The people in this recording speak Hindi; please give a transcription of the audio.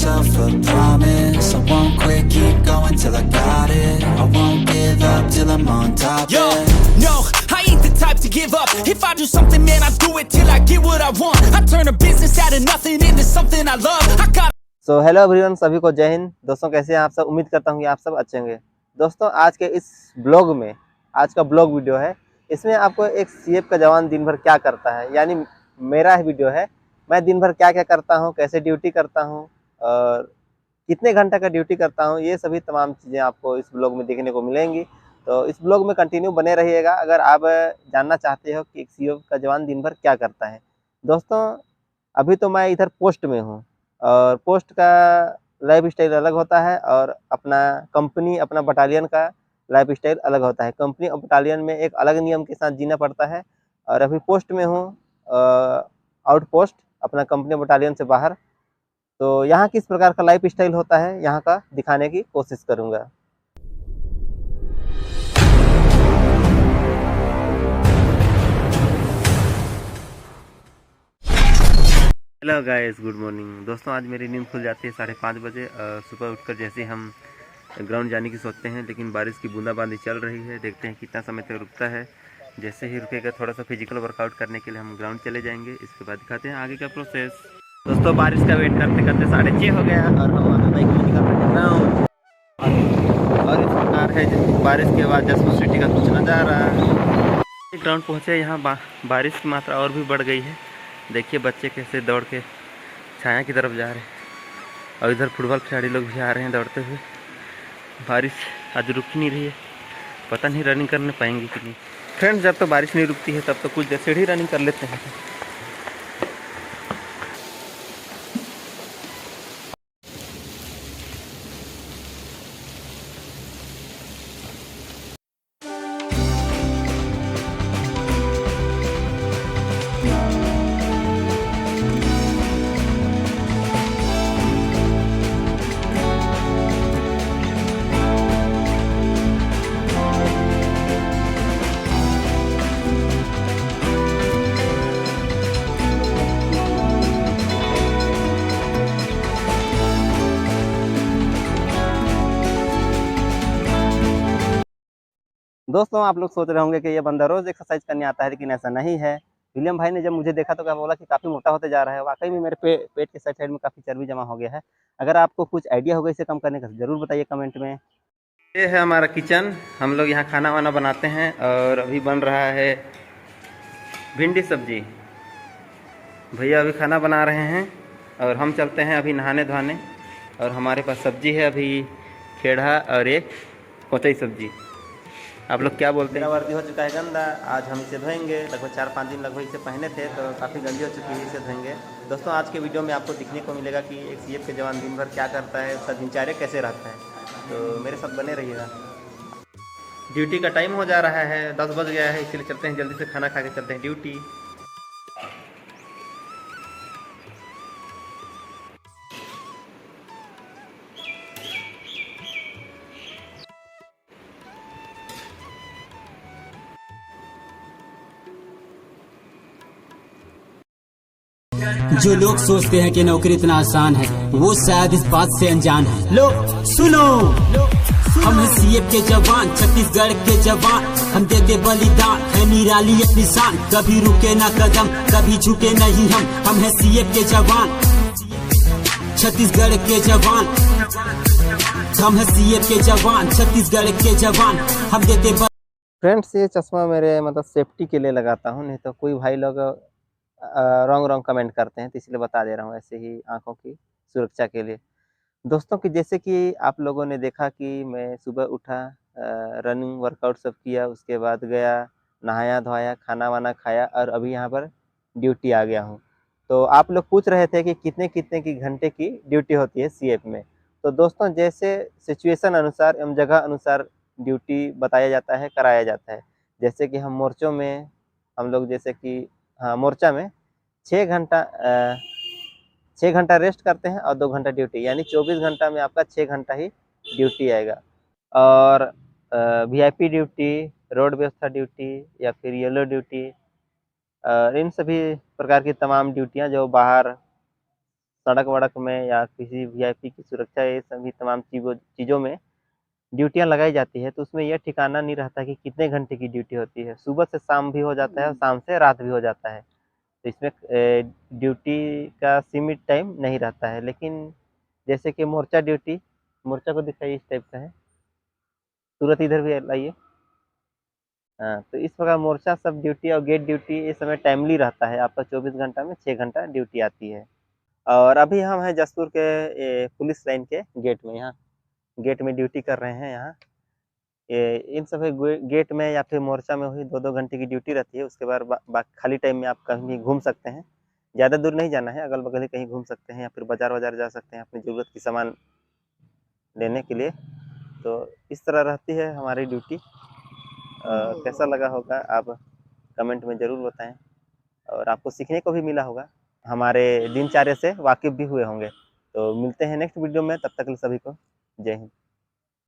myself a promise. I won't quit, keep going till I got it. I won't give up till I'm on top. Yo, no, I ain't the type to give up. If I do something, man, I do it till I get what I want. I turn a business out of nothing into something I love. I got so hello everyone, सभी को जय हिंद। दोस्तों कैसे हैं आप सब? उम्मीद करता हूँ कि आप सब अच्छे होंगे। दोस्तों आज के इस ब्लॉग में, आज का ब्लॉग वीडियो है, इसमें आपको एक सीएफ का जवान दिन भर क्या करता है, यानी मेरा वीडियो है। मैं दिन भर क्या क्या करता हूँ, कैसे ड्यूटी करता हूँ और कितने घंटे का ड्यूटी करता हूँ, ये सभी तमाम चीज़ें आपको इस ब्लॉग में देखने को मिलेंगी। तो इस ब्लॉग में कंटिन्यू बने रहिएगा अगर आप जानना चाहते हो कि एक सीएफ का जवान दिन भर क्या करता है। दोस्तों अभी तो मैं इधर पोस्ट में हूँ और पोस्ट का लाइफ स्टाइल अलग होता है और अपना कंपनी, अपना बटालियन का लाइफ स्टाइल अलग होता है। कंपनी और बटालियन में एक अलग नियम के साथ जीना पड़ता है और अभी पोस्ट में हूँ, आउट पोस्ट, अपना कंपनी बटालियन से बाहर। तो यहाँ किस प्रकार का लाइफ स्टाइल होता है यहाँ का दिखाने की कोशिश करूँगा। Hello guys, good morning. दोस्तों आज मेरी नींद खुल जाती है 5:30 बजे। सुबह उठकर जैसे हम ग्राउंड जाने की सोचते हैं, लेकिन बारिश की बूंदाबांदी चल रही है। देखते हैं कितना समय तक रुकता है। जैसे ही रुकेगा थोड़ा सा फिजिकल वर्कआउट करने के लिए हम ग्राउंड चले जाएंगे। इसके बाद दिखाते हैं आगे का प्रोसेस। दोस्तों बारिश का वेट करते करते 6:30 हो गया और हम अभी बाइक में निकल रहे हैं ग्राउंड। और इस प्रकार है बारिश के बाद जसपुर सिटी का कुछ नज़ारा। ग्राउंड पहुँचे, यहाँ बारिश की मात्रा और भी बढ़ गई है। देखिए बच्चे कैसे दौड़ के छाया की तरफ जा रहे हैं और इधर फुटबॉल खिलाड़ी लोग भी आ रहे हैं दौड़ते हुए। बारिश आज रुक ही नहीं रही है, पता नहीं रनिंग करने पाएंगे कि नहीं। फ्रेंड्स जब तो बारिश नहीं रुकती है तब तो कुछ जैसे ही रनिंग कर लेते हैं। दोस्तों आप लोग सोच रहे होंगे कि ये बंदा रोज़ एक्सरसाइज करने आता है, लेकिन ऐसा नहीं है। विलियम भाई ने जब मुझे देखा तो क्या बोला कि काफ़ी मोटा होते जा रहा है। वाकई में मेरे पेट के साइड में काफ़ी चर्बी जमा हो गया है। अगर आपको कुछ आइडिया होगा इसे कम करने का ज़रूर बताइए कमेंट में। ये है हमारा किचन, हम लोग यहाँ खाना वाना बनाते हैं और अभी बन रहा है भिंडी सब्जी। भैया अभी खाना बना रहे हैं और हम चलते हैं अभी नहाने धोने। और हमारे पास सब्जी है अभी खेड़ा और एक कोचई सब्जी। आप लोग क्या बोलते हैं? वर्दी हो चुका है गंदा, आज हम इसे धोएंगे। लगभग 4-5 दिन लगभग इसे पहने थे तो काफ़ी गंदी हो चुकी है, इसे धोएंगे। दोस्तों आज के वीडियो में आपको दिखने को मिलेगा कि एक सीएफ के जवान दिन भर क्या करता है, उसका दिनचर्या कैसे रहता है। तो मेरे साथ बने रहिएगा। ड्यूटी का टाइम हो जा रहा है, 10 बज गया है, इसलिए चलते हैं जल्दी से खाना खा के चलते हैं ड्यूटी। जो लोग सोचते हैं कि नौकरी इतना आसान है, वो शायद इस बात से अनजान है। लो सुनो, हम हैं सीएफ के जवान, छत्तीसगढ़ के जवान। हम देते बलिदान, है निराली अपनी शान। कभी रुके ना कदम, कभी झुके नहीं हम हैं सीएफ के जवान, छत्तीसगढ़ के जवान। हम हैं सीएफ के जवान, छत्तीसगढ़ के जवान। हम देते फ्रेंड्स ये चश्मा मेरे मतलब सेफ्टी के लिए लगाता हूँ, नहीं तो कोई भाई लोग रॉन्ग कमेंट करते हैं, तो इसलिए बता दे रहा हूँ ऐसे ही आंखों की सुरक्षा के लिए। दोस्तों कि जैसे कि आप लोगों ने देखा कि मैं सुबह उठा, रनिंग वर्कआउट सब किया, उसके बाद गया नहाया धोया, खाना वाना खाया और अभी यहाँ पर ड्यूटी आ गया हूँ। तो आप लोग पूछ रहे थे कि कितने कितने की घंटे की ड्यूटी होती है सीएफ में। तो दोस्तों जैसे सिचुएशन अनुसार एवं जगह अनुसार ड्यूटी बताया जाता है, कराया जाता है। जैसे कि हम मोर्चों में, हम लोग जैसे कि हाँ मोर्चा में 6 घंटा रेस्ट करते हैं और 2 घंटा ड्यूटी, यानी 24 घंटा में आपका 6 घंटा ही ड्यूटी आएगा। और वीआईपी ड्यूटी, रोड व्यवस्था ड्यूटी या फिर येलो ड्यूटी, इन सभी प्रकार की तमाम ड्यूटियां जो बाहर सड़क वड़क में या किसी वीआईपी की सुरक्षा, ये सभी तमाम चीज़ों में ड्यूटियाँ लगाई जाती है, तो उसमें यह ठिकाना नहीं रहता कि कितने घंटे की ड्यूटी होती है। सुबह से शाम भी हो जाता है और शाम से रात भी हो जाता है। तो इसमें ड्यूटी का सीमित टाइम नहीं रहता है। लेकिन जैसे कि मोर्चा ड्यूटी, मोर्चा को दिखाइए, इस टाइप का है। तुरंत इधर भी लाइए। हाँ, तो इस प्रकार मोर्चा सब ड्यूटी और गेट ड्यूटी इस समय टाइमली रहता है। आपका 24 घंटा में 6 घंटा ड्यूटी आती है। और अभी हम हैं जसपुर के पुलिस लाइन के गेट में। यहाँ गेट में ड्यूटी कर रहे हैं। यहाँ इन सभी गेट में या फिर मोर्चा में हुई 2-2 घंटे की ड्यूटी रहती है। उसके बाद खाली टाइम में आप कहीं भी घूम सकते हैं। ज़्यादा दूर नहीं जाना है, अगल-बगल ही कहीं घूम सकते हैं या फिर बाज़ार-वाज़ार जा सकते हैं अपनी ज़रूरत की सामान लेने के लिए। तो इस तरह रहती है हमारी ड्यूटी। कैसा लगा होगा आप कमेंट में ज़रूर बताएँ, और आपको सीखने को भी मिला होगा, हमारे दिनचर्या से वाकिफ़ भी हुए होंगे। तो मिलते हैं नेक्स्ट वीडियो में, तब तक के लिए सभी को जय हिंद।